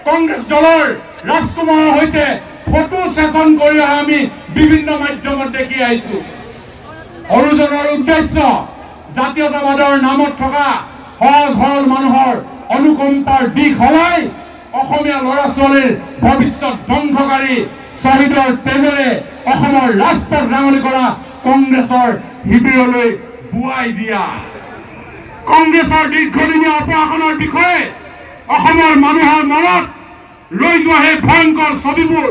কংগ্ৰেছ দলৰ ৰাজকুমাৰৰ সৈতে photo session কৰি আমি বিভিন্ন মাধ্যমত দেখি আহিছো অৰুজনৰ উদ্দেশ্য জাতীয়তাবাদৰ নামত থকা সৰল সৰল মানুহৰ অনুকম্পাৰ দিশ হলাই অসমীয়া ল'ৰা ছোৱালীৰ ভৱিষ্যত ধ্বংসকাৰী শহীদৰ তেজেৰে অসমৰ ৰাজপথ ৰাঙলী কৰা কংগ্ৰেছৰ শিবিৰলৈ বুৱাই দিয়া কংগ্ৰেছৰ দীৰ্ঘদিনীয়া অপৰাধৰ বিষয়ে অসমৰ মানুহৰ মনত ৰৈ যোৱা সেই ভয়ংকৰ ছবিবোৰ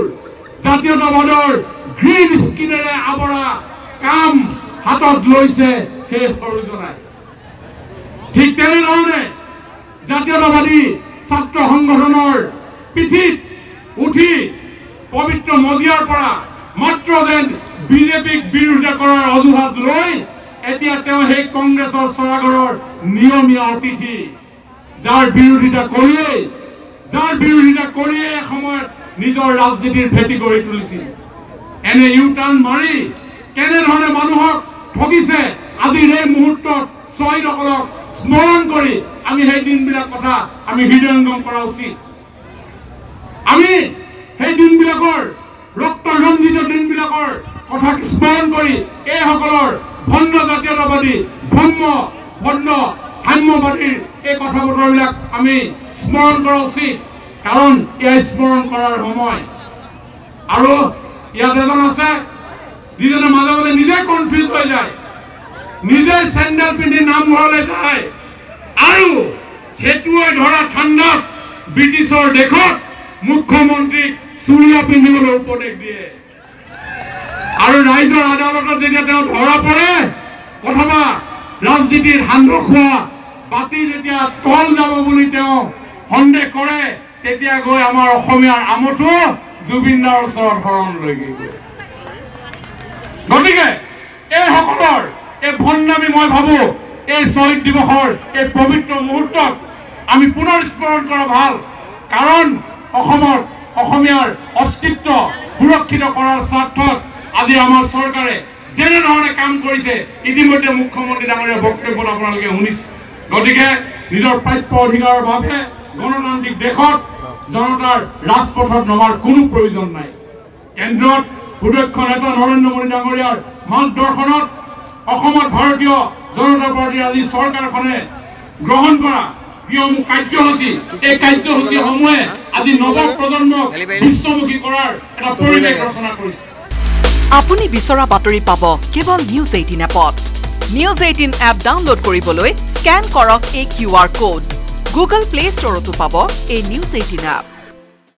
জাতীয়তাবাদৰ গ্ৰীণ স্কিনেৰে আৱৰা কাম হাতত লৈছে সেই সৰুজনাই ঠিক তেনেধৰণে জাতীয়তাবাদী ছাত্ৰ সংগঠনৰ পিঠিত উঠি পবিত্ৰ মজিয়াৰ পৰা মাত্ৰ যেন বিজেপিক বিৰোধিতা কৰাৰ অজুহাত লৈ এতিয়া তেওঁ সেই কংগ্ৰেছৰ চৰাঘৰৰ নিয়মীয়া অতিথি যাৰ বিৰোধিতা কৰিয়ে সময়ত নিজৰ ৰাজনীতিৰ ভেটি গঢ়ি তুলিছিল এনে ইউ টাৰ্ণ মাৰি কেনেধৰণে মানুহক ঠগিছে আজিৰ এই মুহূৰ্তত শ্বহীদসকলক স্মৰণ কৰি আমি সেই দিনবিলাক কথা আমি হৃদয়ঙ্গম কৰা উচিত আমি সেই দিনবিলাকৰ ৰক্তৰঞ্জিত দিনবিলাকৰ কথা স্মৰণ কৰি এইসকলৰ ভণ্ড জাতীয়তাবাদী ভণ্ড সাম্যবাদীৰ এই কথা বতৰাবিলাক আমি স্মৰণ কৰা উচিত কাৰণ এয়া স্মৰণ কৰাৰ সময় আৰু ইয়াত এজন আছে যিজনে মাজে মাজে নিজে কনফিউজ হৈ যায় নিজে চেণ্ডেল পিন্ধি নামঘৰলৈ যায় আৰু সেইটোৱে ধৰা ঠাণ্ডাত ব্ৰিটিছৰ দেশত মুখ্যমন্ত্ৰীক চুৰিয়া পিন্ধিবলৈ উপদেশ দিয়ে আৰু ৰাইজৰ আদালতত যেতিয়া তেওঁ ধৰা পৰে অথবা ৰাজনীতিৰ সান্দহ খোৱা বাতি যেতিয়া তল যাব বুলি তেওঁ সন্দেহ কৰে তেতিয়া গৈ আমাৰ অসমীয়াৰ আমঠু জুবিনদাৰ ওচৰত শৰণ লৈ গৈ গতিকে এইসকলৰ এই ভণ্ডামি মই ভাবো এই শ্বহীদ দিৱসৰ এই পবিত্ৰ মুহূৰ্তত আমি পুনৰ স্মৰণ কৰা ভাল কাৰণ অসমীয়াৰ অস্তিত্ব সুৰক্ষিত কৰাৰ স্বাৰ্থত আজি আমাৰ চৰকাৰে যেনেধৰণে কাম কৰিছে ইতিমধ্যে মুখ্যমন্ত্ৰী ডাঙৰীয়া বক্তব্যত আপোনালোকে শুনিছে গতিকে নিজৰ প্ৰাপ্য অধিকাৰৰ বাবে গণতান্ত্ৰিক দেশত জনতাৰ ৰাজপথত নমাৰ কোনো প্ৰয়োজন নাই কেন্দ্ৰত সুদক্ষ নেতা নৰেন্দ্ৰ মোদী ডাঙৰীয়াৰ মাৰ্গদৰ্শনত অসমত ভাৰতীয় জনতা পাৰ্টীৰ আজি চৰকাৰখনে গ্ৰহণ কৰা যিসমূহ কাৰ্যসূচী এই কাৰ্যসূচীসমূহে আজি নৱ প্ৰজন্মক বিশ্বমুখী কৰাৰ এটা পৰিৱেশ ৰচনা কৰিছে আপুনি বিচৰা বাতৰি পাব কেৱল নিউজ 18 এপত নিউজ 18 এপ ডাউনলোড কৰিবলৈ স্ক্যান কৰক এই QR কোড গুগল প্লে ষ্টৰতো পাব এই নিউজ 18 এপ